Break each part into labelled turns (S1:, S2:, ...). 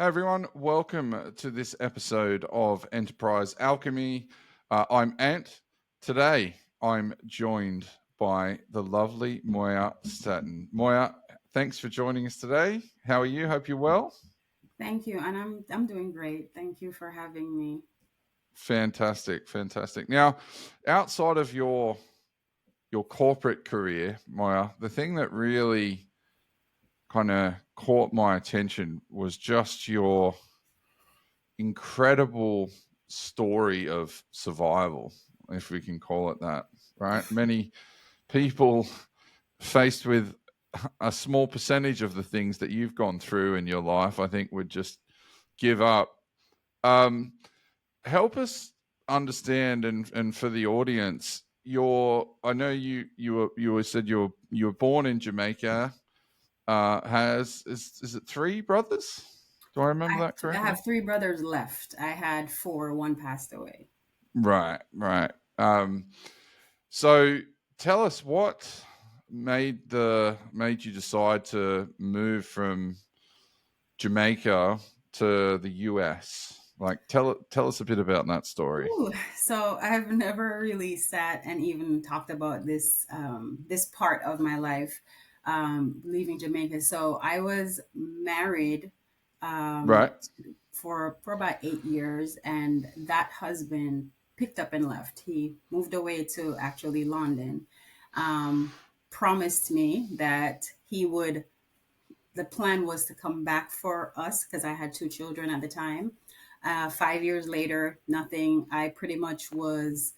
S1: Hey everyone, welcome to this episode of Enterprise Alchemy. I'm Ant. Today I'm joined by the lovely Moya Staten. Moya, thanks for joining us today. How are you? Hope you're well.
S2: Thank you, and I'm doing great. Thank you for having me.
S1: Fantastic, fantastic. Now, outside of your corporate career, Moya, the thing that really kind of caught my attention was just your incredible story of survival, if we can call it that, right? Many people faced with a small percentage of the things that you've gone through in your life, I think would just give up. Um, Help us understand, and for the audience, I know you said you were born in Jamaica. Is it three brothers? Do I remember that
S2: I
S1: correctly?
S2: have three brothers left. I had four. One passed away.
S1: Right, right. So tell us what made you decide to move from Jamaica to the US. Like tell us a bit about that story.
S2: Ooh, so I've never really sat and even talked about this part of my life, leaving Jamaica. So I was married um,
S1: Right,
S2: for about 8 years, and that husband picked up and left. He moved away to actually London. Um, Promised me that he would. The plan was to come back for us because I had two children at the time. 5 years later, nothing. I pretty much was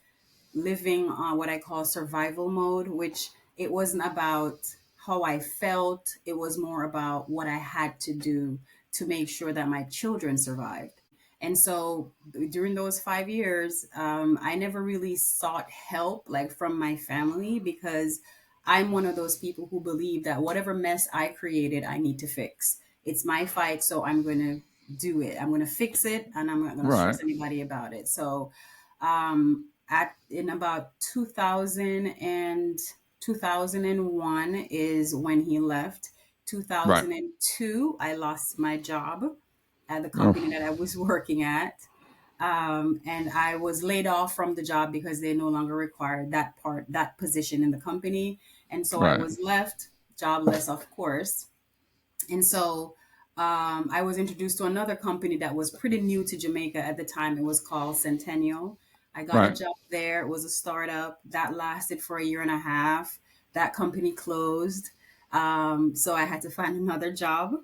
S2: living on what I call survival mode, which it wasn't about how I felt. It was more about what I had to do to make sure that my children survived. And so during those 5 years, I never really sought help like from my family because I'm one of those people who believe that whatever mess I created, I need to fix. It's my fight, so I'm going to do it. I'm going to fix it, and I'm not going to
S1: right,
S2: stress anybody about it. So at in about 2001 is when he left.
S1: right.
S2: 2002 I lost my job at the company
S1: Oh,
S2: that I was working at, and I was laid off from the job because they no longer required that position in the company, and so I
S1: right,
S2: was left jobless, of course. And so I was introduced to another company that was pretty new to Jamaica at the time. It was called Centennial. I got a
S1: right,
S2: job there. It was a startup that lasted for a year and a half. That company closed. So I had to find another job.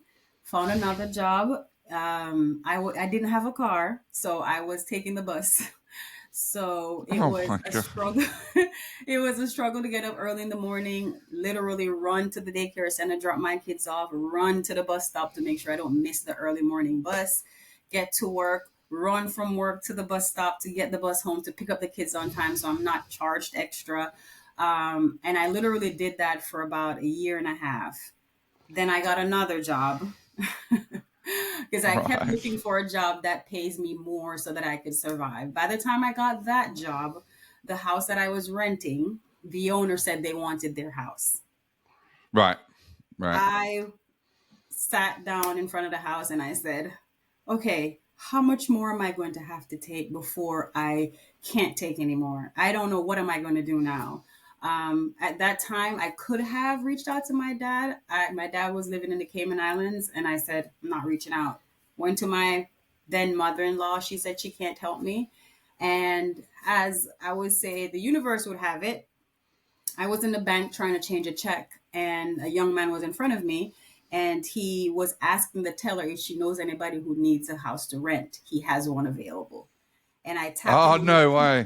S2: Found another job. I didn't have a car, so I was taking the bus. So it
S1: oh
S2: was
S1: my
S2: a
S1: god.
S2: struggle. It was a struggle to get up early in the morning, literally run to the daycare center, drop my kids off, run to the bus stop to make sure I don't miss the early morning bus, get to work, run from work to the bus stop to get the bus home to pick up the kids on time so I'm not charged extra. And I literally did that for about a year and a half. Then I got another job because I kept looking
S1: Right.
S2: for a job that pays me more so that I could survive. By the time I got that job, the house that I was renting, the owner said they wanted their house.
S1: Right. Right.
S2: I sat down in front of the house and I said, okay, how much more am I going to have to take before I can't take anymore? I don't know. What am I going to do now? At that time, I could have reached out to my dad. My dad was living in the Cayman Islands, and I said, I'm not reaching out. Went to my then mother in law. She said she can't help me. And as I would say, the universe would have it, I was in the bank trying to change a check, and a young man was in front of me, and he was asking the teller if she knows anybody who needs a house to rent. He has one available, and I tapped him
S1: Oh
S2: on the
S1: no way.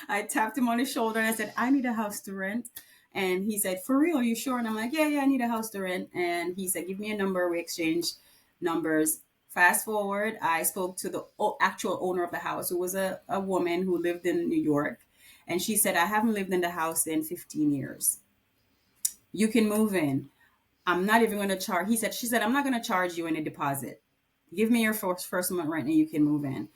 S2: I tapped him on his shoulder and I said, I need a house to rent. And he said, for real, are you sure? And I'm like, yeah, I need a house to rent. And he said, give me a number. We exchanged numbers. Fast forward, I spoke to the actual owner of the house, who was a woman who lived in New York. And she said, I haven't lived in the house in 15 years. You can move in. I'm not even going to charge. She said, I'm not going to charge you any deposit. Give me your first month rent and you can move in.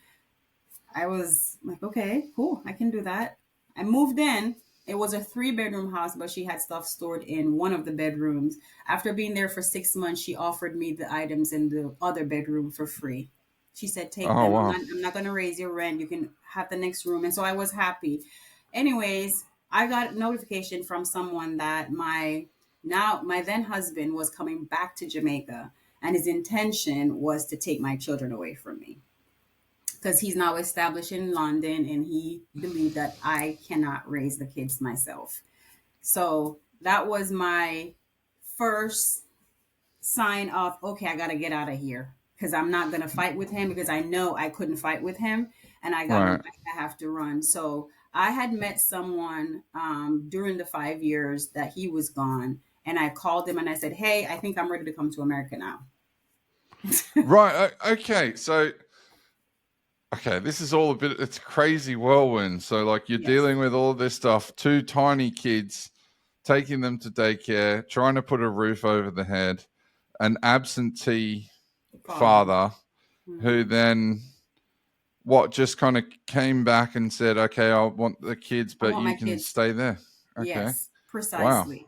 S2: I was like, okay, cool. I can do that. I moved in. It was a 3 bedroom house, but she had stuff stored in one of the bedrooms. After being there for 6 months, she offered me the items in the other bedroom for free. She said, "Take
S1: Oh
S2: them. I'm
S1: wow.
S2: not. I'm not going to raise your rent. You can have the next room." And so I was happy. Anyways, I got notification from someone that my then husband was coming back to Jamaica, and his intention was to take my children away from me because he's now established in London, and he believed that I cannot raise the kids myself. So that was my first sign of, okay, I got to get out of here because I'm not going to fight with him because I know I couldn't fight with him, and I got no
S1: Right.
S2: back. I have to run. So I had met someone during the 5 years that he was gone, and I called him and I said, "Hey, I think I'm ready to come to America now."
S1: Right. Okay. So, okay, this is all a bit. It's a crazy whirlwind. So, like, you're
S2: Yes,
S1: dealing with all this stuff. Two tiny kids, taking them to daycare, trying to put a roof over the head, an absentee
S2: father.
S1: father who
S2: Hmm.
S1: then what just kind of came back and said, "Okay, I want the kids,
S2: I
S1: but
S2: want
S1: you
S2: my
S1: can
S2: kids.
S1: stay there." Okay.
S2: Yes,
S1: Wow.
S2: precisely.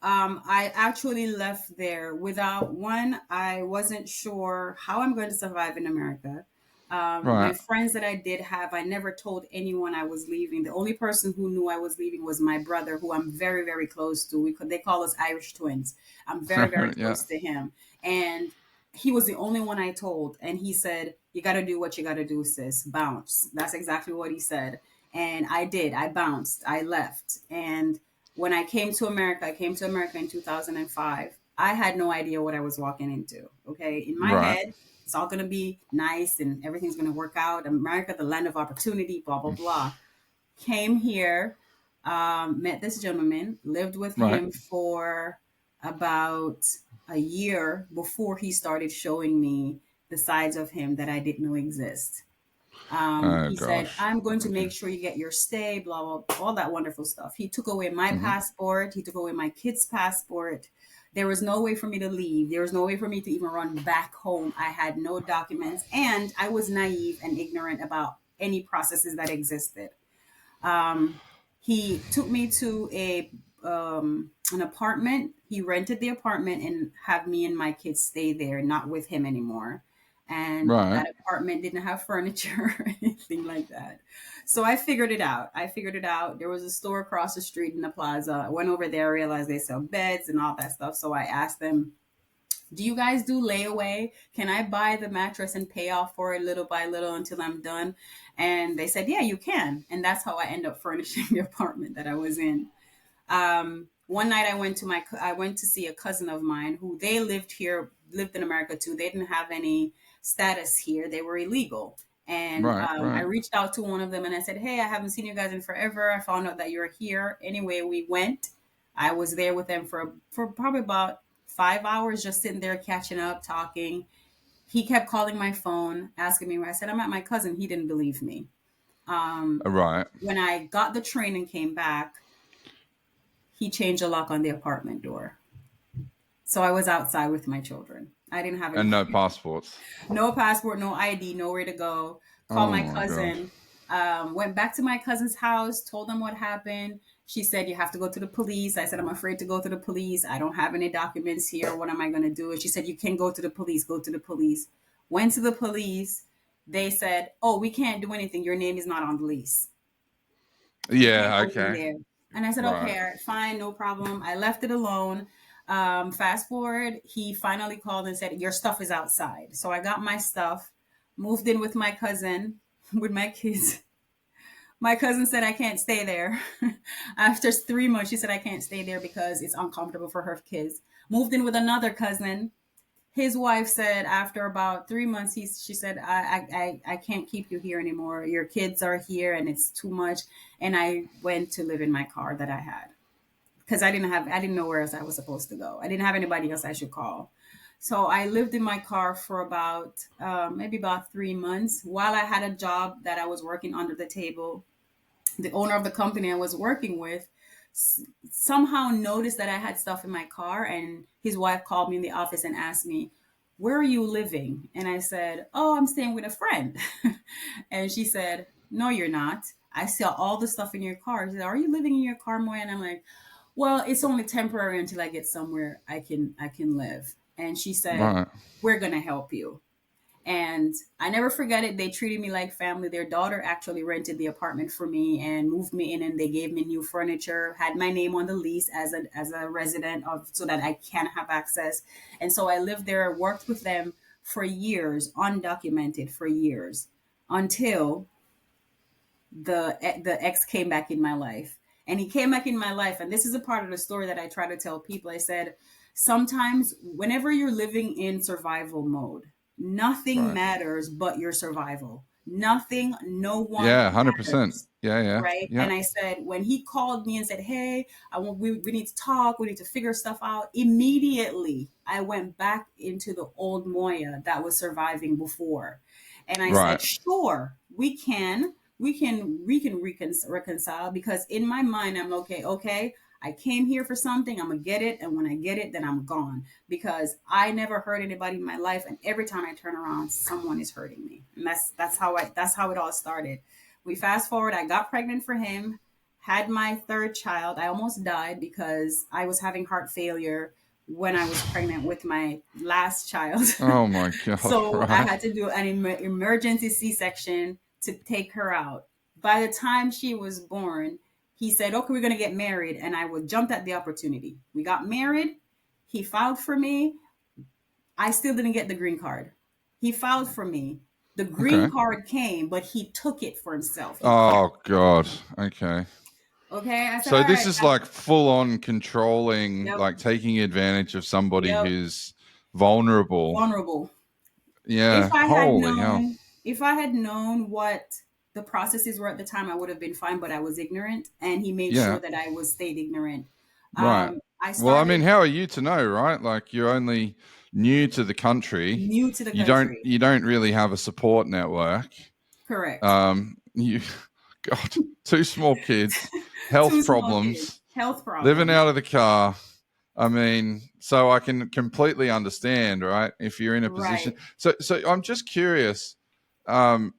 S2: I actually left there without one. I wasn't sure how I'm going to survive in America. My
S1: Right.
S2: friends that I did have, I never told anyone I was leaving. The only person who knew I was leaving was my brother, who I'm very, very close to. They call us Irish twins. I'm very, very
S1: Yeah.
S2: close to him, and he was the only one I told. And he said, "You got to do what you got to do, sis. Bounce." That's exactly what he said. And I did. I bounced. I left. And when I came to America, I came to America in 2005. I had no idea what I was walking into. Okay. In my
S1: Right.
S2: head, it's all going to be nice and everything's going to work out. America, the land of opportunity, blah, blah, blah. Came here, met this gentleman, lived with
S1: Right.
S2: him for about a year before he started showing me the sides of him that I didn't know exist.
S1: Oh
S2: He said,
S1: gosh.
S2: "I'm going to
S1: Okay.
S2: make sure you get your stay, blah, blah, all that wonderful stuff." He took away my
S1: Hmm.
S2: passport. He took away my kid's passport. There was no way for me to leave. There was no way for me to even run back home. I had no documents, and I was naive and ignorant about any processes that existed. Um, he took me to an apartment. He rented the apartment and had me and my kids stay there, not with him anymore. And
S1: Right.
S2: that apartment didn't have furniture or anything like that. So I figured it out. There was a store across the street in the plaza. I went over there, realized they sell beds and all that stuff. So I asked them, "Do you guys do layaway? Can I buy the mattress and pay off for it little by little until I'm done?" And they said, "Yeah, you can." And that's how I end up furnishing the apartment that I was in. One night I went to see a cousin of mine who they lived in America too. They didn't have any status here. They were illegal. And
S1: Right.
S2: I
S1: Right.
S2: reached out to one of them and I said, "Hey, I haven't seen you guys in forever. I found out that you're here." Anyway, we went. I was there with them for probably about 5 hours, just sitting there catching up, talking. He kept calling my phone, asking me where I said, "I'm at my cousin." He didn't believe me. Um,
S1: Right.
S2: when I got the train and came back, he changed the lock on the apartment door. So I was outside with my children. I didn't have
S1: And
S2: any,
S1: no passports.
S2: no passport, no ID, nowhere to go. Called
S1: Oh
S2: my
S1: my god.
S2: cousin, went back to my cousin's house, told them what happened. She said, "You have to go to the police." I said, "I'm afraid to go to the police. I don't have any documents here. What am I going to do?" And she said, "You can go to the police. Go to the police." Went to the police. They said, "Oh, we can't do anything. Your name is not on the lease. You can't
S1: Yeah.
S2: go in
S1: Okay.
S2: there." And I said,
S1: Right.
S2: "Okay, all right, fine, no problem." I left it alone. Fast forward, he finally called and said, "Your stuff is outside." So I got my stuff, moved in with my cousin, with my kids. My cousin said, "I can't stay there." After 3 months, she said, "I can't stay there because it's uncomfortable for her kids." Moved in with another cousin. His wife said after about 3 months, she said, I can't keep you here anymore. Your kids are here and it's too much." And I went to live in my car that I had because I didn't know where else I was supposed to go. I didn't have anybody else I should call. So I lived in my car for about maybe about 3 months while I had a job that I was working under the table. The owner of the company I was working with somehow noticed that I had stuff in my car, and his wife called me in the office and asked me, "Where are you living?" And I said, "Oh, I'm staying with a friend." And she said, "No, you're not. I saw all the stuff in your car. He said, are you living in your car, Moya? And I'm like, well, it's only temporary until I get somewhere I can live. And she said,
S1: Right.
S2: we're gonna help you. And I never forget it. They treated me like family. Their daughter actually rented the apartment for me and moved me in, and they gave me new furniture, had my name on the lease as a resident of, so that I can have access. And so I lived there, worked with them for years, undocumented for years, until the ex came back in my life. And he came back in my life, and this is a part of the story that I try to tell people. I said, sometimes whenever you're living in survival mode, nothing
S1: Right.
S2: matters but your survival. Nothing, no one
S1: Yeah, 100%.
S2: matters.
S1: Yeah, yeah.
S2: Right.
S1: Yeah.
S2: And I said, when he called me and said, hey, we need to talk, we need to figure stuff out, immediately I went back into the old Moya that was surviving before. And I said,
S1: Right.
S2: sure, we can reconcile, because in my mind I'm okay, I came here for something, I'm gonna get it, and when I get it, then I'm gone, because I never hurt anybody in my life, and every time I turn around someone is hurting me. And that's how it all started. We fast forward, I got pregnant for him, had my third child. I almost died because I was having heart failure when I was pregnant with my last child.
S1: Oh my God.
S2: So I
S1: Right.
S2: had to do an emergency C-section to take her out. By the time she was born, he said, okay, we're going to get married. And I would jumped at the opportunity. We got married. He filed for me. I still didn't get the green card. He filed for me. The green
S1: Okay.
S2: card came, but he took it for himself. He kept
S1: Oh God. Okay.
S2: it. Okay. I said,
S1: So
S2: all
S1: this
S2: right.
S1: is like full on controlling,
S2: Yep.
S1: like taking advantage of somebody
S2: Yep.
S1: who's vulnerable.
S2: Vulnerable. If
S1: Yeah.
S2: I had
S1: Holy hell.
S2: known, if I had known what the processes were at the time, I would have been fine. But I was ignorant, and he made
S1: Yeah.
S2: sure that I was stayed ignorant.
S1: Right.
S2: I
S1: Well, I mean,
S2: started
S1: how are you to know, right? Like you're only new to the country.
S2: new to the
S1: You don't
S2: country.
S1: you don't really have a support network.
S2: Correct.
S1: You God, two small kids,
S2: Two
S1: health
S2: small kids,
S1: problems,
S2: health
S1: living
S2: problems.
S1: out of the car. I mean, so I can completely understand, right? If you're in a position.
S2: Right.
S1: So I'm just curious. Um,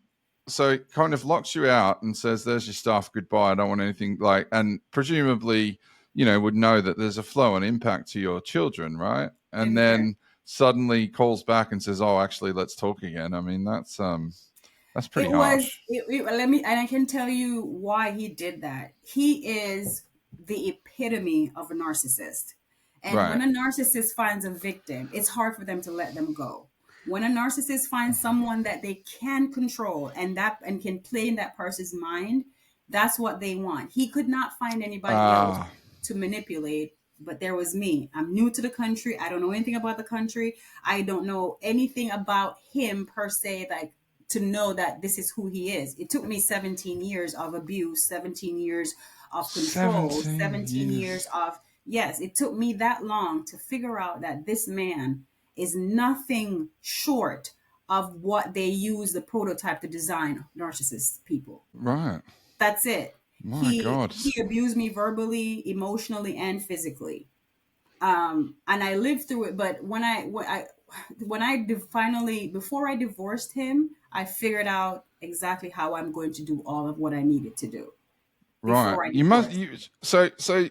S1: so it kind of locks you out and says, "There's your stuff. Goodbye. I don't want anything." Like, and presumably, would know that there's a flow and impact to your children, right? And
S2: Didn't care.
S1: then suddenly calls back and says, "Oh, actually, let's talk again." I mean, that's pretty
S2: It was.
S1: harsh,
S2: Let me, and I can tell you why he did that. He is the epitome of a narcissist. And
S1: right?
S2: when a narcissist finds a victim, it's hard for them to let them go. When a narcissist finds someone that they can control and can play in that person's mind, that's what they want. He could not find anybody else
S1: Ah,
S2: to manipulate, but there was me. I'm new to the country. I don't know anything about the country. I don't know anything about him per se, like to know that this is who he is. It took me 17 years of abuse, 17 years of control,
S1: 17
S2: 17 years
S1: years.
S2: of, yes, it took me that long to figure out that this man is nothing short of what they use the prototype to design narcissist people.
S1: Right.
S2: That's it.
S1: My
S2: He
S1: God.
S2: he abused me verbally, emotionally, and physically. And I lived through it. But finally, before I divorced him, I figured out exactly how I'm going to do all of what I needed to do
S1: Right.
S2: before I
S1: You must
S2: divorced.
S1: you so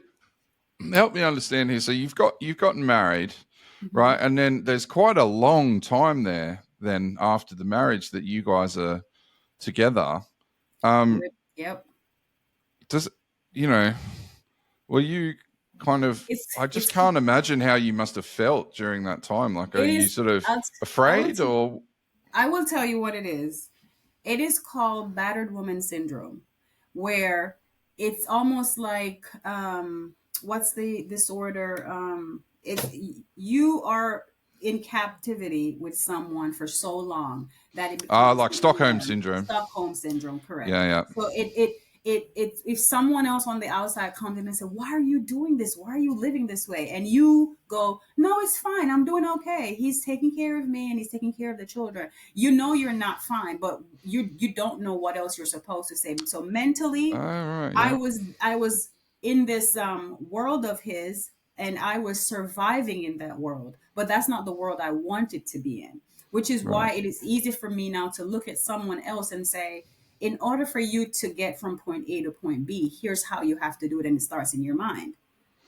S1: help me understand here. So you've gotten married,
S2: Hmm.
S1: right? And then there's quite a long time there then after the marriage that you guys are together. Um
S2: Yep.
S1: does you know, were you kind of
S2: It's
S1: I just
S2: it's
S1: can't imagine how you must have felt during that time. Like are
S2: it
S1: you
S2: is.
S1: sort of
S2: I'll, I will.
S1: afraid or
S2: I will tell you what it is. It is called battered woman syndrome, where it's almost like what's the disorder? It You are in captivity with someone for so long that it becomes
S1: like Stockholm
S2: norm.
S1: syndrome?
S2: Stockholm syndrome, correct?
S1: Yeah, yeah.
S2: So if someone else on the outside comes in and says, why are you doing this, why are you living this way, and you go, no, it's fine, I'm doing okay, he's taking care of me and he's taking care of the children, you know you're not fine, but you don't know what else you're supposed to say. So
S1: Oh,
S2: mentally,
S1: right,
S2: I
S1: yeah.
S2: was I was in this world of his, and I was surviving in that world. But that's not the world I wanted to be in, which is
S1: Right.
S2: why it is easy for me now to look at someone else and say, in order for you to get from point A to point B, here's how you have to do it. And it starts in your mind,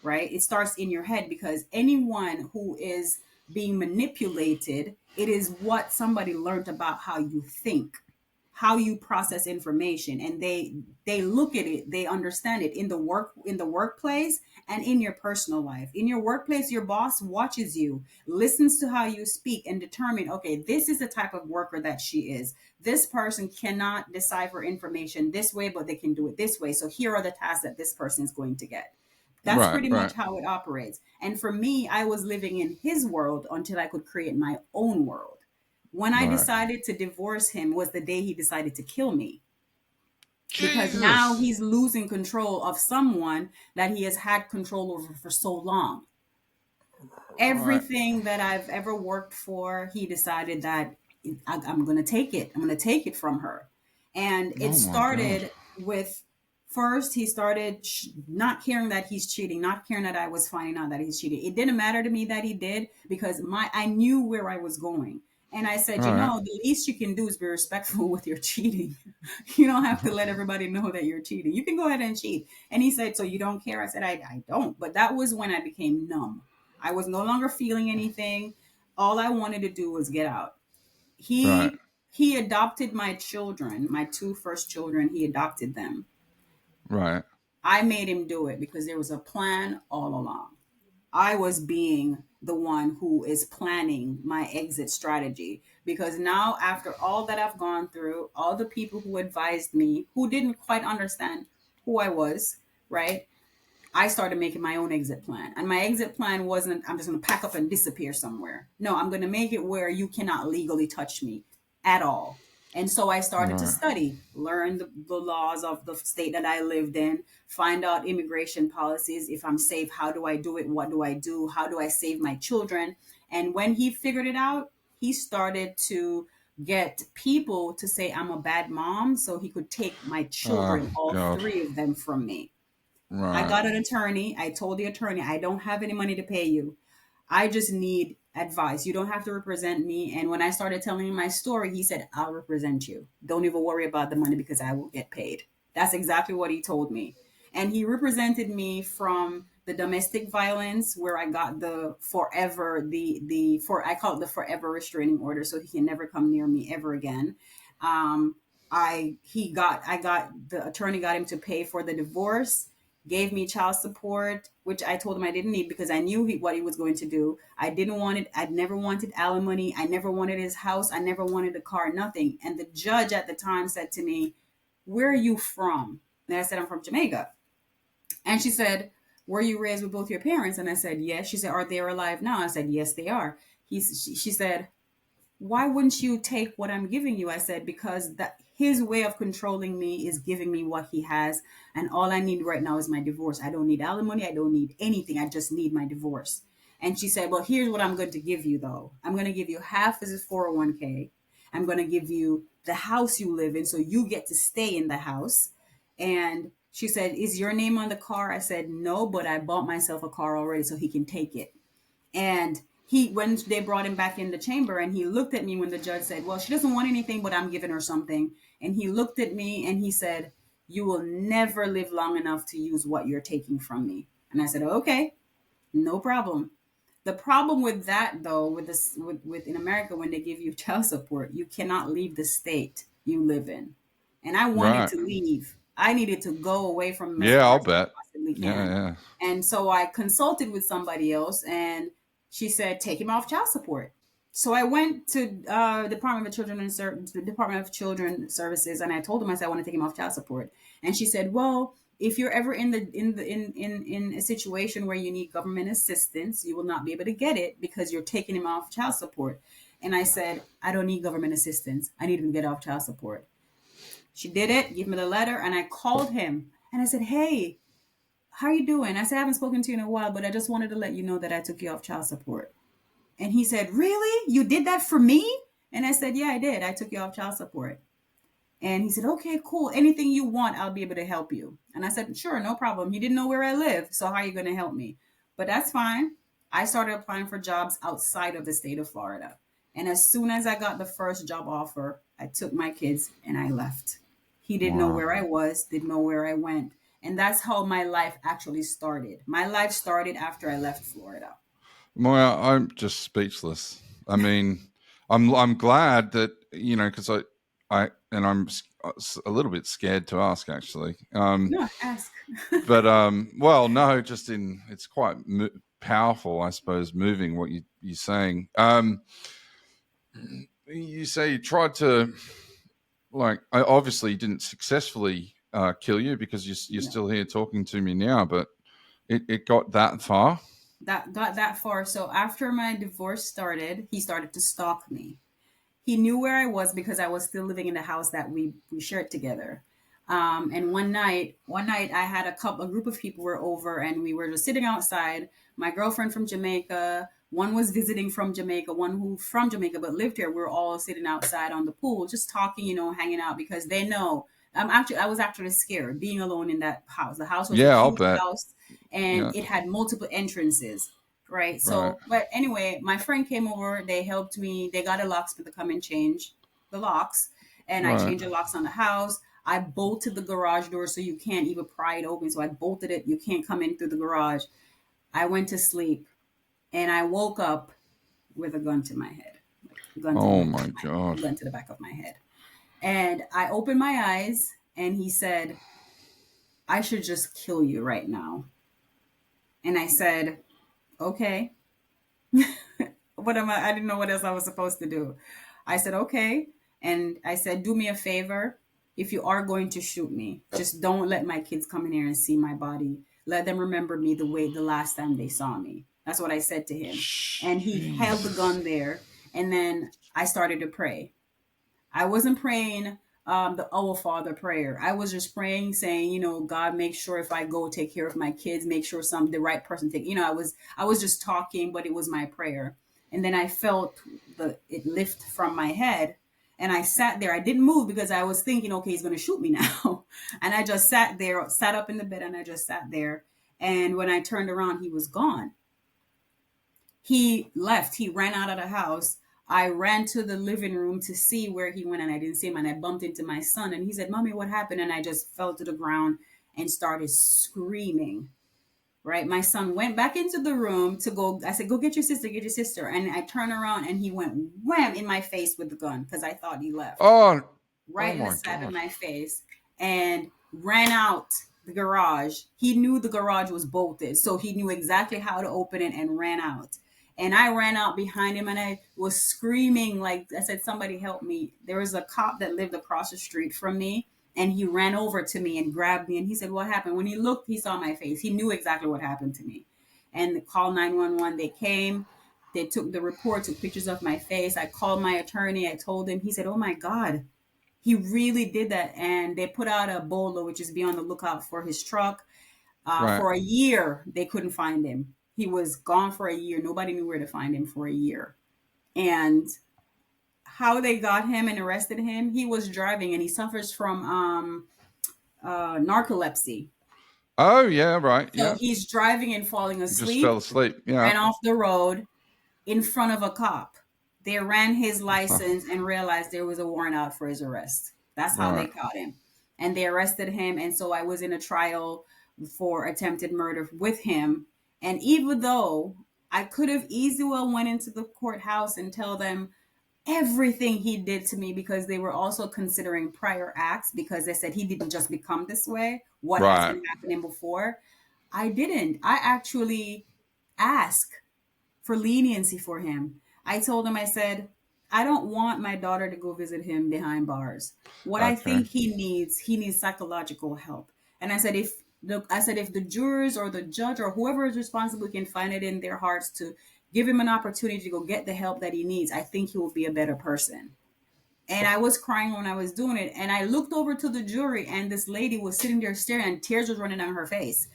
S2: right? It starts in your head, because anyone who is being manipulated, it is what somebody learned about how you think, how you process information, and they look at it, they understand it in the workplace and in your personal life. In your workplace, your boss watches you, listens to how you speak, and determine, okay, this is the type of worker that she is. This person cannot decipher information this way, but they can do it this way, so here are the tasks that this person is going to get. That's
S1: Right.
S2: pretty
S1: Right.
S2: much how it operates. And for me, I was living in his world until I could create my own world. When I
S1: Right.
S2: decided to divorce him was the day he decided to kill me, because now
S1: Jesus.
S2: he's losing control of someone that he has had control over for so long.
S1: Right.
S2: Everything that I've ever worked for, he decided that I'm going to take it. I'm going to take it from her. And it
S1: Oh my God.
S2: started with, first, he started not caring that he's cheating, not caring that I was finding out that he's cheating. It didn't matter to me that he did, because I knew where I was going. And I said,
S1: Right.
S2: the least you can do is be respectful with your cheating. You don't have to let everybody know that you're cheating. You can go ahead and cheat. And he said, so you don't care? I said, I don't. But that was when I became numb. I was no longer feeling anything. All I wanted to do was get out.
S1: Right.
S2: He adopted my children, my two first children. He adopted them.
S1: Right.
S2: I made him do it because there was a plan all along. I was being the one who is planning my exit strategy, because now, after all that I've gone through, all the people who advised me, who didn't quite understand who I was, right? I started making my own exit plan. And my exit plan wasn't, I'm just going to pack up and disappear somewhere. No, I'm going to make it where you cannot legally touch me at all. And so I started to
S1: Right.
S2: study, learn the laws of the state that I lived in, find out immigration policies. If I'm safe, how do I do it? What do I do? How do I save my children? And when he figured it out, he started to get people to say I'm a bad mom so he could take my
S1: Oh
S2: children, all
S1: God.
S2: three of them, from me. I
S1: Right.
S2: got an attorney. I told the attorney, I don't have any money to pay you. I just need advice. You don't have to represent me. And when I started telling him my story, he said, I'll represent you. Don't even worry about the money because I will get paid. That's exactly what he told me. And he represented me from the domestic violence, where I got the forever, I call it the forever restraining order, so he can never come near me ever again. Um, I got the attorney got him to pay for the divorce, gave me child support, which I told him I didn't need because I knew what he was going to do. I didn't want it. I'd never wanted alimony. I never wanted his house. I never wanted a car, nothing. And the judge at the time said to me, where are you from? And I said, I'm from Jamaica. And she said, were you raised with both your parents? And I said, yes. She said, are they alive now? I said, yes, they are. She said, why wouldn't you take what I'm giving you? I said, because that his way of controlling me is giving me what he has. And all I need right now is my divorce. I don't need alimony. I don't need anything. I just need my divorce. And she said, well, here's what I'm going to give you, though. I'm going to give you half as a 401k. I'm going to give you the house you live in, so you get to stay in the house. And she said, is your name on the car? I said, no, but I bought myself a car already, so he can take it. And when they brought him back in the chamber, and he looked at me when the judge said, well, she doesn't want anything, but I'm giving her something. And he looked at me and he said, you will never live long enough to use what you're taking from me. And I said, okay, no problem. The problem with that, though, with this, with in America, when they give you child support, you cannot leave the state you live in. And I wanted
S1: Right.
S2: to leave. I needed to go away from him as
S1: Yeah,
S2: far
S1: I'll
S2: as I
S1: bet.
S2: possibly
S1: Yeah.
S2: can.
S1: Yeah.
S2: And so I consulted with somebody else, and she said, take him off child support. So I went to the Department of Children Services, and I told them, I said, I want to take him off child support. And she said, well, if you're ever in a situation where you need government assistance, you will not be able to get it because you're taking him off child support. And I said, I don't need government assistance. I need him to get off child support. She did it, gave me the letter, and I called him and I said, hey, how are you doing? I said, I haven't spoken to you in a while, but I just wanted to let you know that I took you off child support. And he said, really? You did that for me? And I said, yeah, I did. I took you off child support. And he said, okay, cool. Anything you want, I'll be able to help you. And I said, sure, no problem. He didn't know where I live, so how are you going to help me? But that's fine. I started applying for jobs outside of the state of Florida. And as soon as I got the first job offer, I took my kids and I left. He didn't know
S1: Wow.
S2: where I was, didn't know where I went. And that's how my life actually started. My life started after I left Florida.
S1: Moya, I'm just speechless. I mean, I'm glad that because I'm a little bit scared to ask actually.
S2: No, ask.
S1: But well, no, just in it's quite powerful, I suppose, moving what you're saying. You say you tried to I obviously didn't successfully kill you because you're
S2: No,
S1: still here talking to me now, but it got that far.
S2: that got that far. So after my divorce started, he started to stalk me. He knew where I was because I was still living in the house that we shared together. And one night I had a group of people were over, and we were just sitting outside. My girlfriend from Jamaica, one was visiting from Jamaica, one who from Jamaica but lived here. We were all sitting outside on the pool, just talking, hanging out because they know. I was actually scared being alone in that house. The house was a
S1: Yeah, I'll
S2: huge
S1: bet.
S2: house, and
S1: Yeah,
S2: it had multiple entrances. Right.
S1: right.
S2: So, but anyway, my friend came over. They helped me. They got a locksmith to come and change the locks, and I
S1: Right.
S2: changed the locks on the house. I bolted the garage door so you can't even pry it open. So I bolted it. You can't come in through the garage. I went to sleep, and I woke up with a gun to my head, like a gun to the
S1: Oh
S2: back of
S1: my
S2: my head, a
S1: god.
S2: gun to the back of my head. And I opened my eyes, and he said, "I should just kill you right now." And I said, "Okay." What am I? I didn't know what else I was supposed to do. I said, okay. And I said, do me a favor. If you are going to shoot me, just don't let my kids come in here and see my body. Let them remember me the last time they saw me. That's what I said to him. And he held the
S1: Jesus.
S2: gun there. And then I started to pray. I wasn't praying the Our Father prayer. I was just praying, saying, God, make sure if I go take care of my kids, make sure the right person take. I was just talking, but it was my prayer. And then I felt it lift from my head, and I sat there. I didn't move because I was thinking, okay, he's going to shoot me now. And I just sat there, sat up in the bed, and I just sat there. And when I turned around, he was gone. He left. He ran out of the house. I ran to the living room to see where he went, and I didn't see him. And I bumped into my son, and he said, "Mommy, what happened?" And I just fell to the ground and started screaming. Right. My son went back into the room to go. I said, "Go get your sister, get your sister." And I turned around, and he went wham in my face with the gun because I thought he left
S1: Oh, oh
S2: right in the
S1: my
S2: side of
S1: god.
S2: my face, and ran out the garage. He knew the garage was bolted, so he knew exactly how to open it and ran out. And I ran out behind him, and I was screaming like I said, "Somebody help me." There was a cop that lived across the street from me, and he ran over to me and grabbed me, and he said, "What happened?" When he looked, he saw my face. He knew exactly what happened to me. And called 911. They came. They took the report, took pictures of my face. I called my attorney. I told him. He said, "Oh my God, he really did that." And they put out a bolo, which is be on the lookout for his truck.
S1: Right.
S2: For a year, they couldn't find him. He was gone for a year. Nobody knew where to find him for a year. And how they got him and arrested him, he was driving, and he suffers from narcolepsy.
S1: Oh yeah, right.
S2: So
S1: Yeah.
S2: he's driving and falling
S1: Just fell
S2: asleep,
S1: asleep. Yeah.
S2: ran off the road in front of a cop. They ran his license and realized there was a warrant out for his arrest. That's how they
S1: Right.
S2: caught him. And they arrested him. And so I was in a trial for attempted murder with him. And even though I could have easily well went into the courthouse and tell them everything he did to me, because they were also considering prior acts, because they said he didn't just become this way, what has
S1: Right.
S2: been happening before. I didn't. I actually asked for leniency for him. I told him, I said, "I don't want my daughter to go visit him behind bars. What I
S1: Okay.
S2: think he needs psychological help." And I said if the jurors or the judge or whoever is responsible can find it in their hearts to give him an opportunity to go get the help that he needs, I think he will be a better person. And I was crying when I was doing it. And I looked over to the jury, and this lady was sitting there staring, and tears was running down her face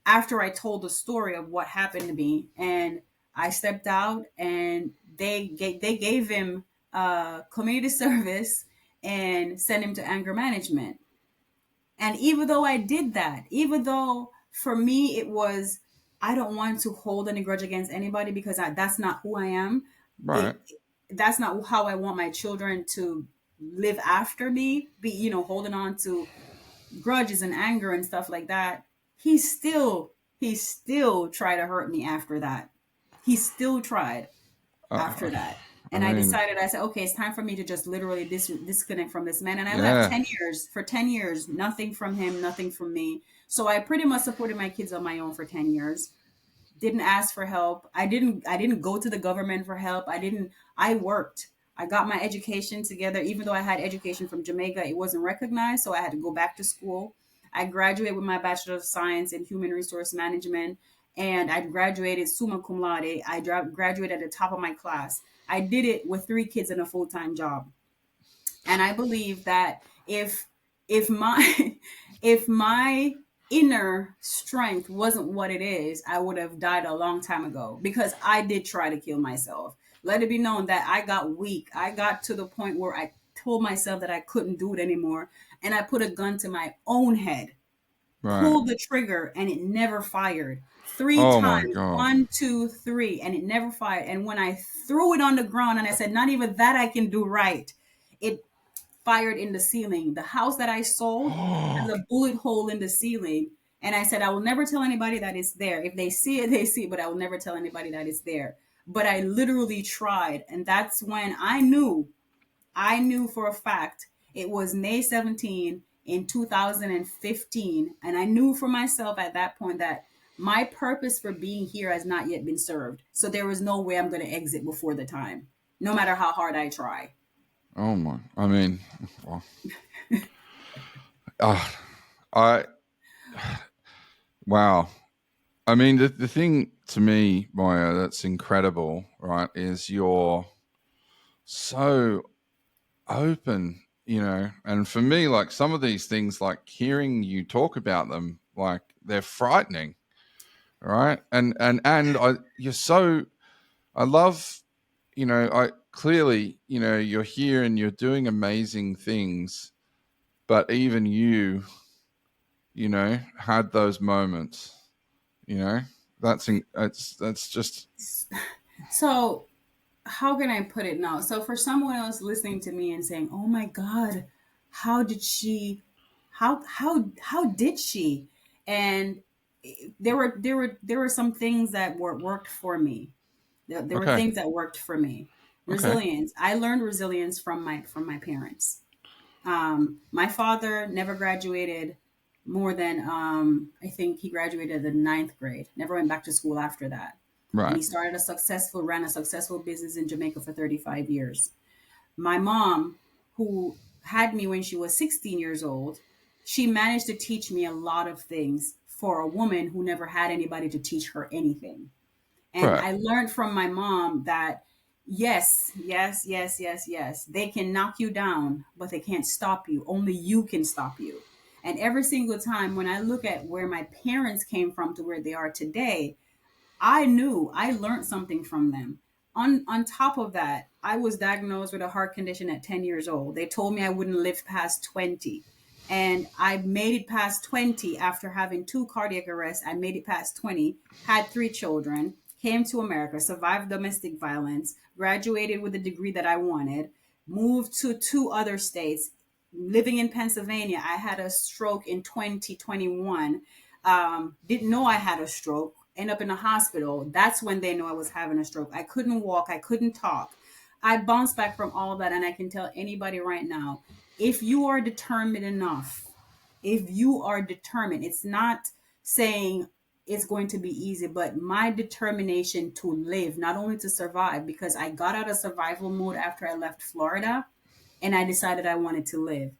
S2: after I told the story of what happened to me. And I stepped out, and they gave him community service and sent him to anger management. And even though I did that, even though for me it was, I don't want to hold any grudge against anybody because that's not who I am.
S1: Right.
S2: It that's not how I want my children to live after me, be, holding on to grudges and anger and stuff like that, he still tried to hurt me after that. He still tried
S1: Uh,
S2: after that.
S1: I
S2: And I
S1: mean,
S2: decided, I said, okay, it's time for me to just literally disconnect from this man. And I left
S1: yeah,
S2: 10 years. For 10 years, nothing from him, nothing from me. So I pretty much supported my kids on my own for 10 years. Didn't ask for help. I didn't go to the government for help. I worked. I got my education together. Even though I had education from Jamaica, it wasn't recognized, so I had to go back to school. I graduated with my Bachelor of Science in Human Resource Management, and I graduated summa cum laude. I graduated at the top of my class. I did it with 3 kids and a full-time job. And I believe that if my if my inner strength wasn't what it is, I would have died a long time ago, because I did try to kill myself. Let it be known that I got weak. I got to the point where I told myself that I couldn't do it anymore, and I put a gun to my own head,
S1: right.
S2: pulled the trigger, and it never fired. Three
S1: Oh my
S2: times,
S1: God.
S2: 1, 2, 3, and it never fired. And when I threw it on the ground and I said, not even that I can do right, it fired in the ceiling. The house that I sold has a bullet hole in the ceiling. And I said, I will never tell anybody that it's there. If they see it, they see it, but I will never tell anybody that it's there. But I literally tried. And that's when I knew for a fact it was May 17 in 2015. And I knew for myself at that point that my purpose for being here has not yet been served. So there was no way I'm going to exit before the time, no matter how hard I try.
S1: Oh my. I mean, well, uh, I wow. I mean, the thing to me, Moya, that's incredible, right, is you're so open, and for me, like some of these things, like hearing you talk about them, like they're frightening, right? And you're so, I love, I clearly, you're here and you're doing amazing things, but even had those moments, you know, that's just
S2: So, how can I put it now? So, for someone else listening to me and saying, "Oh my God, how did she? How did she?" And there were some things that worked for me. There were
S1: okay,
S2: things that worked for me.
S1: okay,
S2: Resilience. I learned resilience from my parents. My father never graduated more than I think he graduated the ninth grade. Never went back to school after that, and
S1: right,
S2: he ran a successful business in Jamaica for 35 years. My mom, who had me when she was 16 years old, she managed to teach me a lot of things for a woman who never had anybody to teach her anything. And
S1: right,
S2: I learned from my mom that yes, yes, yes, yes, yes, they can knock you down, but they can't stop you. Only you can stop you. And every single time when I look at where my parents came from to where they are today, I knew I learned something from them. On top of that, I was diagnosed with a heart condition at 10 years old. They told me I wouldn't live past 20. And I made it past 20 after having 2 cardiac arrests. I made it past 20, had 3 children, came to America, survived domestic violence, graduated with the degree that I wanted, moved to 2 other states. Living in Pennsylvania, I had a stroke in 2021. Didn't know I had a stroke, end up in a hospital. That's when they know I was having a stroke. I couldn't walk, I couldn't talk. I bounced back from all of that, and I can tell anybody right now, if you are determined enough, if you are determined, it's not saying it's going to be easy, but my determination to live, not only to survive, because I got out of survival mode after I left Florida and I decided I wanted to live.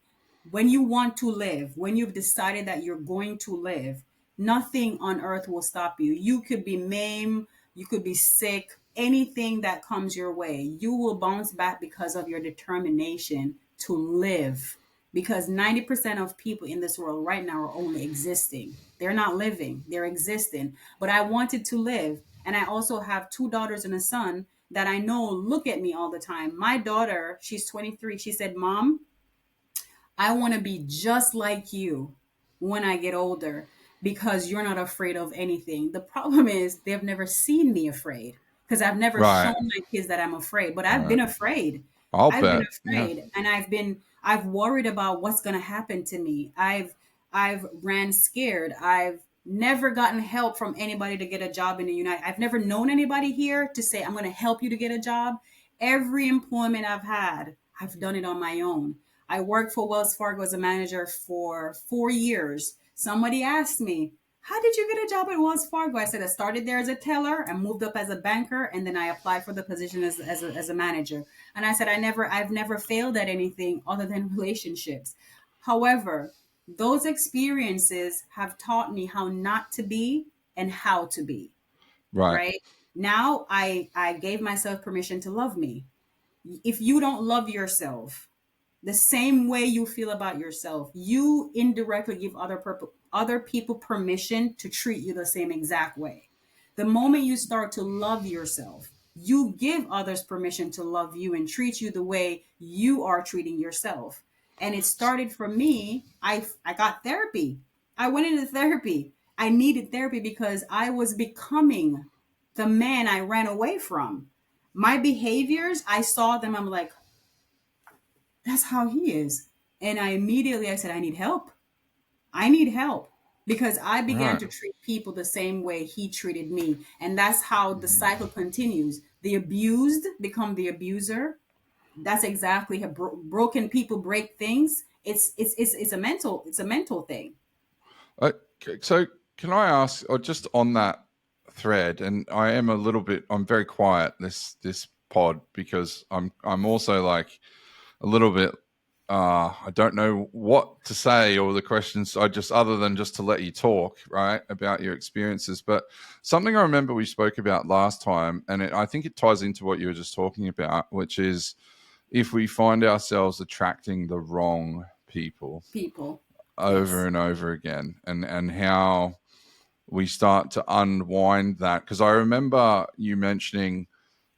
S2: When you want to live, when you've decided that you're going to live, nothing on earth will stop you. You could be maimed, you could be sick, anything that comes your way, you will bounce back because of your determination to live. Because 90% of people in this world right now are only existing. They're not living, they're existing. But I wanted to live. And I also have 2 daughters and a son that I know look at me all the time. My daughter, she's 23. She said, Mom, I want to be just like you when I get older because you're not afraid of anything. The problem is they've never seen me afraid because I've never shown
S1: right,
S2: my kids that I'm afraid, but I've
S1: right.
S2: been afraid.
S1: I'll
S2: I've been
S1: bet. Yeah.
S2: afraid, and I've worried about what's going to happen to me. I've ran scared. I've never gotten help from anybody to get a job in the United. I've never known anybody here to say I'm going to help you to get a job. Every employment I've had, I've done it on my own. I worked for Wells Fargo as a manager for 4 years. Somebody asked me, "How did you get a job at Wells Fargo?" I said I started there as a teller and moved up as a banker, and then I applied for the position as a manager. And I said I've never failed at anything other than relationships. However, those experiences have taught me how not to be and how to be,
S1: Right.
S2: right? Now I gave myself permission to love me. If you don't love yourself the same way you feel about yourself, you indirectly give other people permission to treat you the same exact way. The moment you start to love yourself, you give others permission to love you and treat you the way you are treating yourself. And it started for me. I got therapy. I went into therapy. I needed therapy because I was becoming the man I ran away from. My behaviors, I saw them. I'm like, that's how he is. And I said, I need help. I need help because I began
S1: Right.
S2: to treat people the same way he treated me. And that's how the cycle continues. The abused become the abuser. That's exactly how broken people break things. It's a mental thing.
S1: Uh, so can I ask, or just on that thread? And I am a little bit. I'm very quiet this pod because I'm also like a little bit. I don't know what to say or the questions. I just other than just to let you talk, right, about your experiences. But something I remember we spoke about last time, and I think it ties into what you were just talking about, which is if we find ourselves attracting the wrong people
S2: People.
S1: over
S2: Yes.
S1: and over again, and how we start to unwind that. Because I remember you mentioning,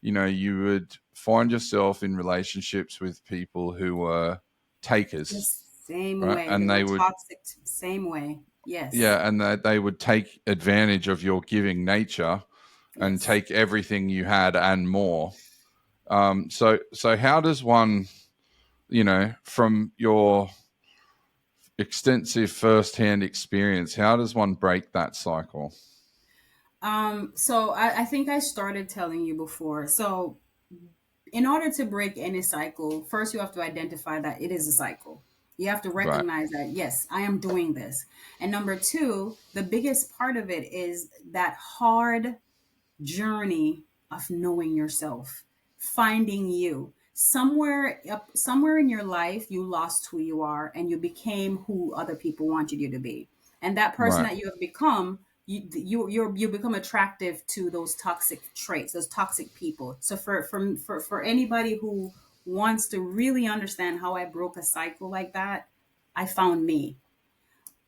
S1: you would find yourself in relationships with people who were
S2: The
S1: takers,
S2: same
S1: right?
S2: way. They
S1: And
S2: were
S1: they would,
S2: toxic, same way. Yes.
S1: yeah, and they would take advantage of your giving nature and
S2: Yes.
S1: take everything you had and more. So how does one, from your extensive first-hand experience, how does one break that cycle?
S2: So I think I started telling you before. So in order to break any cycle, first you have to identify that it is a cycle. You have to
S1: Right.
S2: recognize that, yes, I am doing this. And number two, the biggest part of it is that hard journey of knowing yourself, finding you. Somewhere in your life, you lost who you are and you became who other people wanted you to be. And that person
S1: Right.
S2: that you have become, you become attractive to those toxic traits, those toxic people. So for anybody who wants to really understand how I broke a cycle like that, I found me.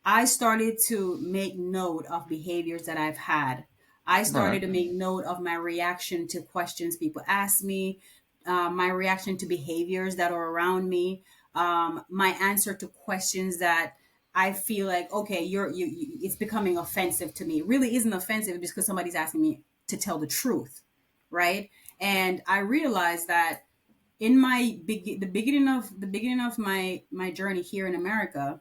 S2: I started to make note of behaviors that I've had. I
S1: Right.
S2: started to make note of my reaction to questions people ask me, my reaction to behaviors that are around me, my answer to questions that I feel like, okay, it's becoming offensive to me. It really isn't offensive just because somebody's asking me to tell the truth, right? And I realized that in the beginning of my journey here in America,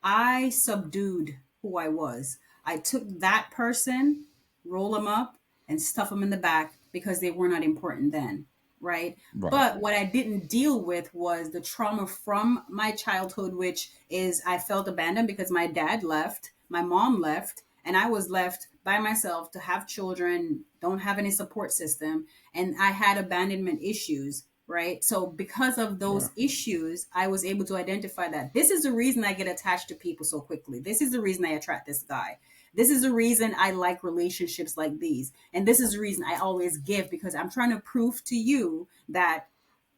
S2: I subdued who I was. I took that person, roll them up, and stuff them in the back because they were not important then, right?
S1: Right.
S2: But what I didn't deal with was the trauma from my childhood, which is I felt abandoned because my dad left, my mom left, and I was left by myself to have children, don't have any support system, and I had abandonment issues, right? So because of
S1: Right.
S2: those issues, I was able to identify that this is the reason I get attached to people so quickly. This is the reason I attract this guy. This is the reason I like relationships like these. And this is the reason I always give because I'm trying to prove to you that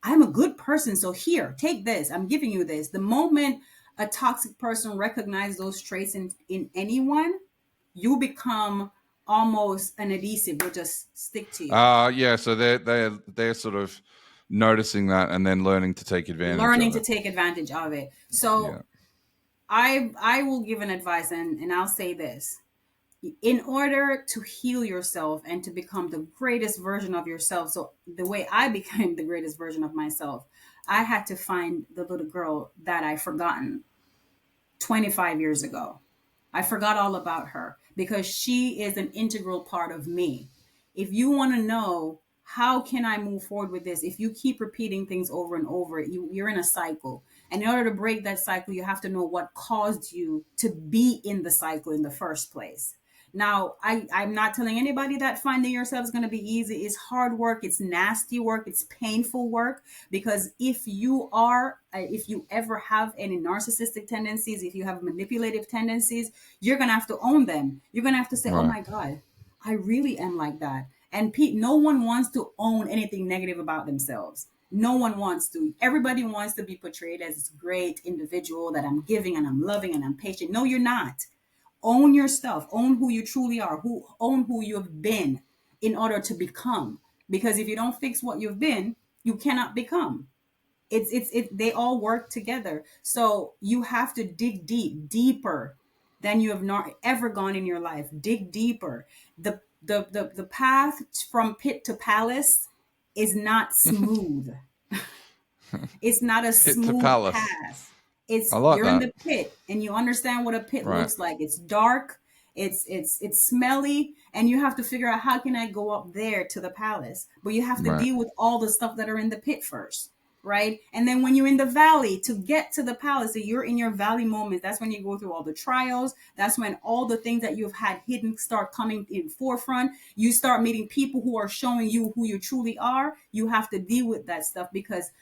S2: I'm a good person. So here, take this. I'm giving you this. The moment a toxic person recognizes those traits in anyone, you become almost an adhesive. Will just stick to you.
S1: Yeah. So they're sort of noticing that and then learning to take advantage
S2: Learning
S1: of
S2: to
S1: it.
S2: take advantage of it.
S1: Yeah.
S2: So I will give an advice and I'll say this. In order to heal yourself and to become the greatest version of yourself, so the way I became the greatest version of myself, I had to find the little girl that I forgotten 25 years ago. I forgot all about her because she is an integral part of me. If you want to know how can I move forward with this, if you keep repeating things over and over, you're in a cycle. And in order to break that cycle, you have to know what caused you to be in the cycle in the first place. Now, I'm not telling anybody that finding yourself is going to be easy. It's hard work. It's nasty work. It's painful work. Because if you ever have any narcissistic tendencies, if you have manipulative tendencies, you're going to have to own them. You're going to have to say, oh
S1: Right.
S2: my God, I really am like that. And no one wants to own anything negative about themselves. No one wants to. Everybody wants to be portrayed as this great individual that I'm giving and I'm loving and I'm patient. No, you're not. Own your stuff. Own who you truly are. Own who you have been in order to become. Because if you don't fix what you've been, you cannot become. They all work together. So you have to dig deeper than you have not ever gone in your life. Dig deeper. The path from pit to palace is not smooth. It's not a
S1: Pit to
S2: smooth
S1: palace.
S2: path.
S1: I
S2: It's
S1: like
S2: you're in
S1: that.
S2: the pit and you understand what a pit
S1: Right.
S2: looks like. It's dark, it's smelly, and you have to figure out how can I go up there to the palace. But you have to
S1: Right.
S2: deal with all the stuff that are in the pit first, right? And then when you're in the valley to get to the palace, so you're in your valley moments, that's when you go through all the trials. That's when all the things that you've had hidden start coming in forefront. You start meeting people who are showing you who you truly are. You have to deal with that stuff because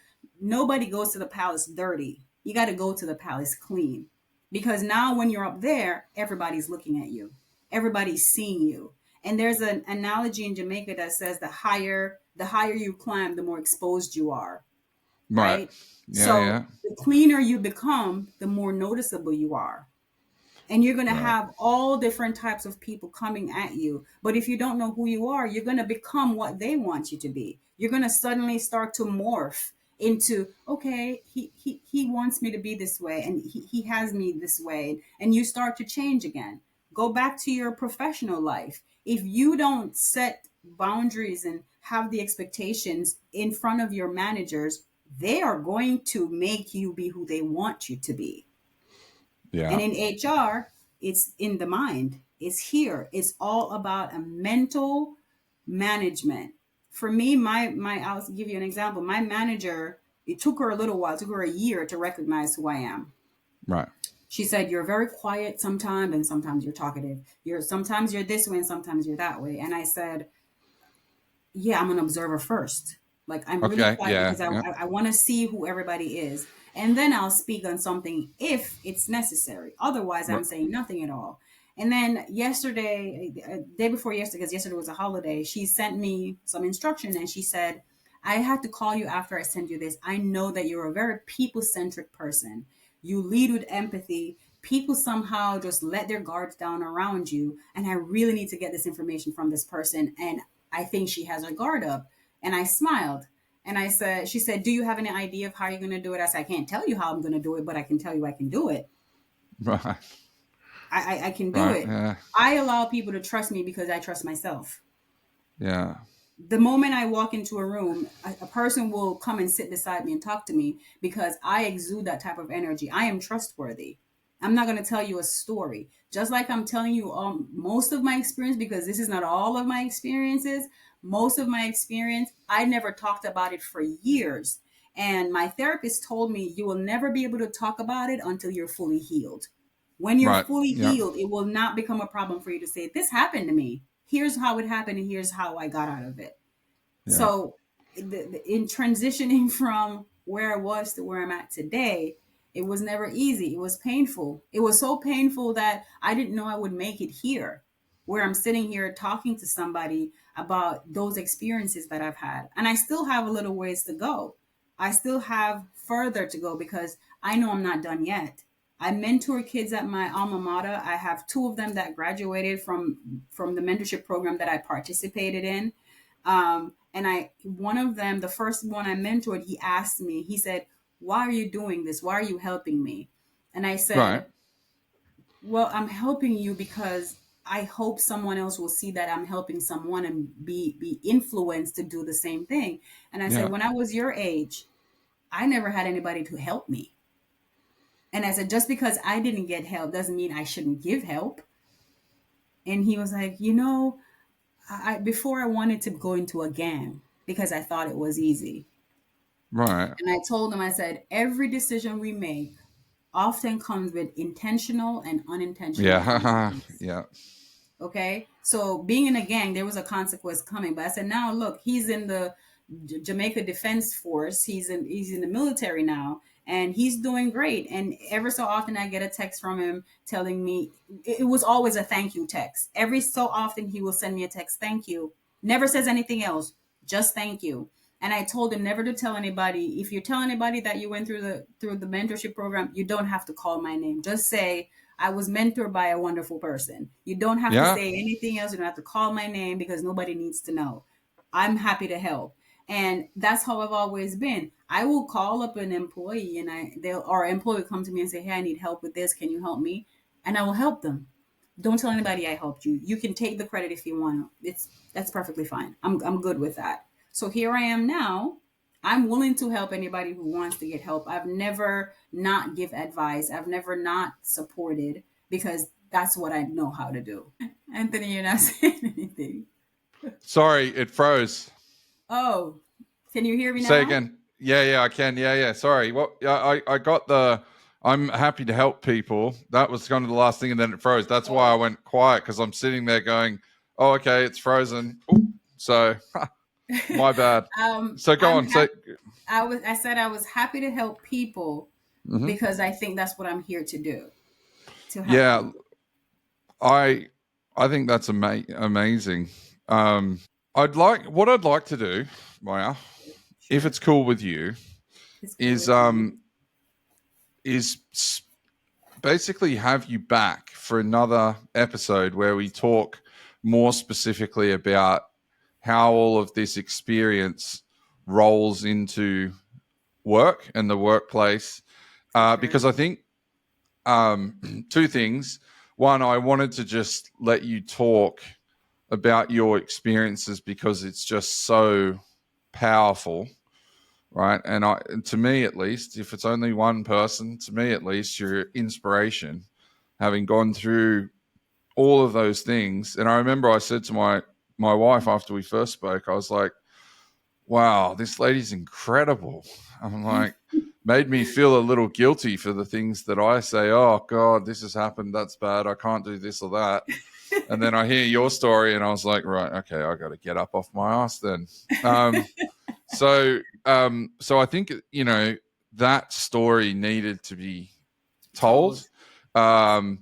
S2: nobody goes to the palace dirty. You got to go to the palace clean. Because now when you're up there, everybody's looking at you. Everybody's seeing you. And there's an analogy in Jamaica that says the higher you climb, the more exposed you are,
S1: Right.
S2: right?
S1: Yeah.
S2: So
S1: Yeah.
S2: the cleaner you become, the more noticeable you are. And you're going to
S1: Right.
S2: have all different types of people coming at you. But if you don't know who you are, you're going to become what they want you to be. You're going to suddenly start to morph into, okay, he wants me to be this way and he has me this way. And you start to change again. Go back to your professional life. If you don't set boundaries and have the expectations in front of your managers, they are going to make you be who they want you to be.
S1: Yeah.
S2: And in HR, it's in the mind. It's here. It's all about a mental management. For me, I'll give you an example. My manager, it took her a little while, it took her a year to recognize who I am.
S1: Right.
S2: She said, "You're very quiet sometimes, and sometimes you're talkative. Sometimes you're this way, and sometimes you're that way." And I said, yeah, I'm an observer first. Like I'm really
S1: Okay.
S2: quiet
S1: Yeah.
S2: because I
S1: Yeah.
S2: I, I want to see who everybody is, and then I'll speak on something if it's necessary. Otherwise,
S1: Right.
S2: I'm saying nothing at all. And then yesterday, day before yesterday, because yesterday was a holiday, she sent me some instruction, and she said, "I had to call you after I send you this. I know that you're a very people centric person. You lead with empathy." People somehow just let their guards down around you. And I really need to get this information from this person. And I think she has her guard up. And I smiled. And she said, "Do you have any idea of how you're going to do it?" I said, "I can't tell you how I'm going to do it, but I can tell you I can do it.
S1: Right.
S2: I can do
S1: Right.
S2: it."
S1: Yeah.
S2: I allow people to trust me because I trust myself.
S1: Yeah.
S2: The moment I walk into a room, a person will come and sit beside me and talk to me because I exude that type of energy. I am trustworthy. I'm not going to tell you a story. Just like I'm telling you most of my experience, because this is not all of my experiences. Most of my experience, I never talked about it for years. And my therapist told me you will never be able to talk about it until you're fully healed. When you're
S1: Right.
S2: fully
S1: Yeah.
S2: healed, it will not become a problem for you to say, "This happened to me. Here's how it happened, and here's how I got out of it."
S1: Yeah.
S2: So, in transitioning from where I was to where I'm at today, it was never easy. It was painful. It was so painful that I didn't know I would make it here, where I'm sitting here talking to somebody about those experiences that I've had. And I still have a little ways to go. I still have further to go because I know I'm not done yet. I mentor kids at my alma mater. I have two of them that graduated from the mentorship program that I participated in. And one of them, the first one I mentored, he asked me, he said, "Why are you doing this? Why are you helping me?" And I
S1: Right.
S2: said, "Well, I'm helping you because I hope someone else will see that I'm helping someone and be influenced to do the same thing." And I
S1: Yeah.
S2: said, "When I was your age, I never had anybody to help me. And I said, just because I didn't get help doesn't mean I shouldn't give help. And he was like, before I wanted to go into a gang because I thought it was easy.
S1: Right.
S2: And I told him, I said, every decision we make often comes with intentional and unintentional
S1: Yeah.
S2: consequences.
S1: Yeah.
S2: Okay, so being in a gang, there was a consequence coming. But I said, now look, he's in the Jamaica Defense Force. He's in the military now, and he's doing great. And ever so often, I get a text from him telling me it was always a thank you text. Every so often, he will send me a text, thank you. Never says anything else, just thank you. And I told him never to tell anybody. If you tell anybody that you went through the mentorship program, you don't have to call my name. Just say I was mentored by a wonderful person. You don't have to
S1: Yeah.
S2: say anything else. You don't have to call my name because nobody needs to know. I'm happy to help. And that's how I've always been. I will call up an employee and employee will come to me and say, hey, I need help with this. Can you help me? And I will help them. Don't tell anybody I helped you. You can take the credit if you want. That's perfectly fine. I'm good with that. So here I am now. I'm willing to help anybody who wants to get help. I've never not give advice. I've never not supported because that's what I know how to do. Anthony, you're not saying anything.
S1: Sorry, it froze.
S2: Oh, can you hear me
S1: Say
S2: now?
S1: again. Yeah, yeah, I can. Yeah, yeah. Sorry. What? Yeah, I got the. I'm happy to help people. That was kind of the last thing, and then it froze. That's why I
S2: Oh.
S1: went quiet because I'm sitting there going, "Oh, okay, it's frozen." Ooh. So, my bad. So go
S2: I'm
S1: on. So,
S2: happy. I said I was happy to help people
S1: mhm.
S2: because I think that's what I'm here to do, to help
S1: Yeah,
S2: people.
S1: I I think that's amazing. I'd like to do, Maya, if
S2: Sure.
S1: it's cool with you,
S2: It's cool
S1: is
S2: with me.
S1: is basically have you back for another episode where we talk more specifically about how all of this experience rolls into work and the workplace.
S2: For sure.
S1: Because I think two things. One, I wanted to just let you talk about your experiences because it's just so powerful, right? And to me at least, if it's only one person, to me at least, you're inspiration, having gone through all of those things. And I remember I said to my wife after we first spoke, I was like, "Wow, this lady's incredible." I'm like, made me feel a little guilty for the things that I say. Oh God, this has happened. That's bad. I can't do this or that. And then I hear your story, and I was like, right, okay, I got to get up off my ass then. Um, so I think that story needed to be told.
S2: Told. Yes.
S1: Um,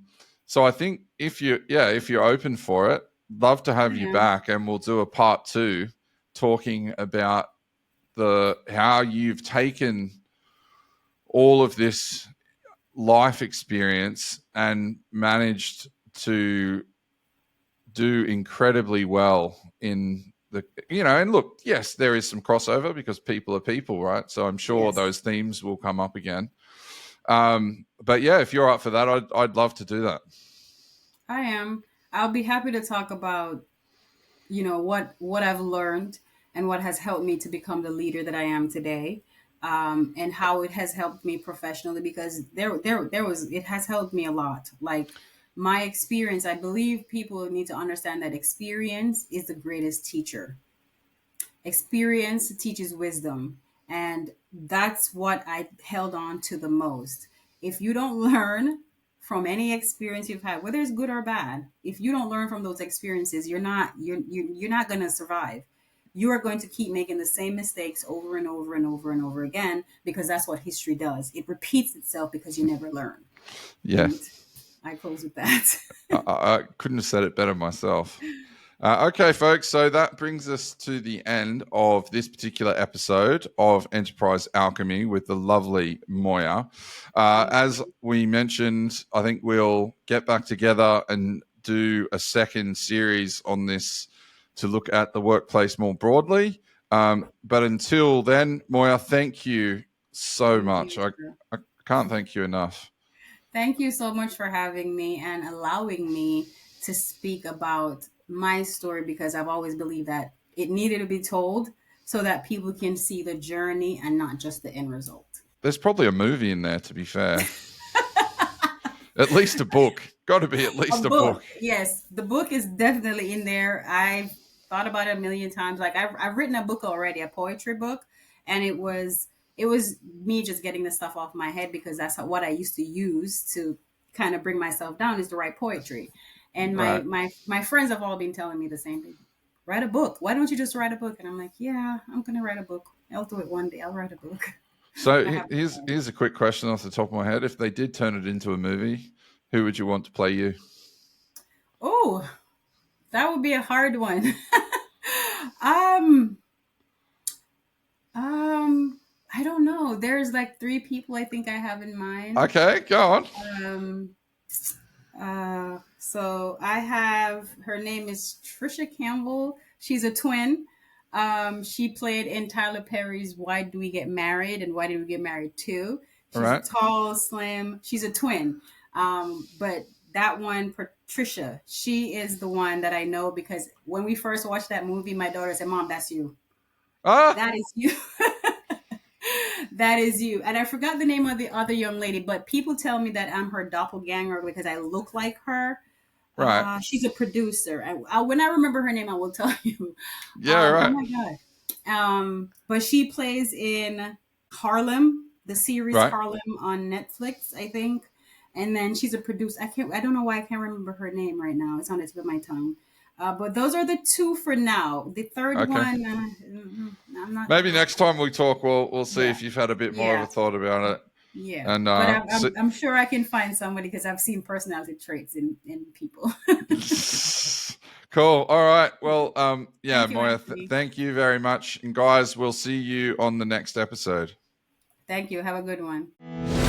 S1: so I think if you're open for it, love to
S2: I
S1: have you
S2: am.
S1: back, and we'll do a part two talking about the how you've taken all of this life experience and managed to do incredibly well in the and look, yes, there is some crossover because people are people, right? So I'm sure
S2: Yes,
S1: those themes will come up again. But yeah, if you're up for that, I'd love to do that.
S2: I am. I'll be happy to talk about, what I've learned and what has helped me to become the leader that I am today. And how it has helped me professionally because it has helped me a lot. Like my experience, I believe people need to understand that experience is the greatest teacher. Experience teaches wisdom, and that's what I held on to the most. If you don't learn from any experience you've had, whether it's good or bad, if you don't learn from those experiences, you're not going to survive. You are going to keep making the same mistakes over and over and over and over again because that's what history does. It repeats itself because you never learn.
S1: Yeah,
S2: And I close with that.
S1: I couldn't have said it better myself. Okay, folks, so that brings us to the end of this particular episode of Enterprise Alchemy with the lovely Moya.
S2: Thank
S1: As
S2: you.
S1: we mentioned, I think we'll get back together and do a second series on this to look at the workplace more broadly. But until then, Moya, thank you so
S2: Thank
S1: much.
S2: you.
S1: I can't thank you enough.
S2: Thank you so much for having me and allowing me to speak about my story because I've always believed that it needed to be told so that people can see the journey and not just the end result.
S1: There's probably a movie in there, to be fair. At least a book. Got to be at least a book.
S2: Yes, the book is definitely in there. I've thought about it a million times. Like I've written a book already, a poetry book, and it was me just getting the stuff off my head because that's what I used to use to kind of bring myself down, is to write poetry. And my
S1: Right.
S2: my friends have all been telling me the same thing. Write a book. Why don't you just write a book? And I'm like, yeah, I'm gonna write a book. I'll do it one day. I'll write a book.
S1: So
S2: I have
S1: here's a quick question off the top of my head. If they did turn it into a movie, who would you want to play you?
S2: Oh, that would be a hard one. um, I don't know. There's like three people I think I have in mind.
S1: Okay, go on.
S2: Um, so I have, her name is Trisha Campbell. She's a twin. She played in Tyler Perry's Why Do We Get Married and Why Did We Get Married Too.
S1: All
S2: She's
S1: right.
S2: tall, slim. She's a twin. But that one, Patricia, she is the one that I know because when we first watched that movie, my daughter said, "Mom, that's you.
S1: Ah,
S2: That is you." That is you. And I forgot the name of the other young lady, but people tell me that I'm her doppelganger because I look like her.
S1: right.
S2: She's a producer. When I remember her name, I will tell you.
S1: Yeah,
S2: Oh
S1: right.
S2: my God. But she plays in Harlem, the series
S1: Right.
S2: Harlem on Netflix, I think. And then she's a producer. I don't know why I can't remember her name right now. It's on the tip of my tongue. But those are the two for now. The third
S1: Okay.
S2: one, I'm not.
S1: Maybe next time we talk, we'll see
S2: Yeah,
S1: if you've had a bit more of
S2: yeah,
S1: a thought about it.
S2: yeah.
S1: And
S2: But I'm sure I can find somebody because I've seen personality traits in people.
S1: cool. All right. Well, yeah,
S2: Thank you,
S1: Moya,
S2: Anthony.
S1: thank you very much. And guys, we'll see you on the next episode.
S2: Thank you. Have a good one.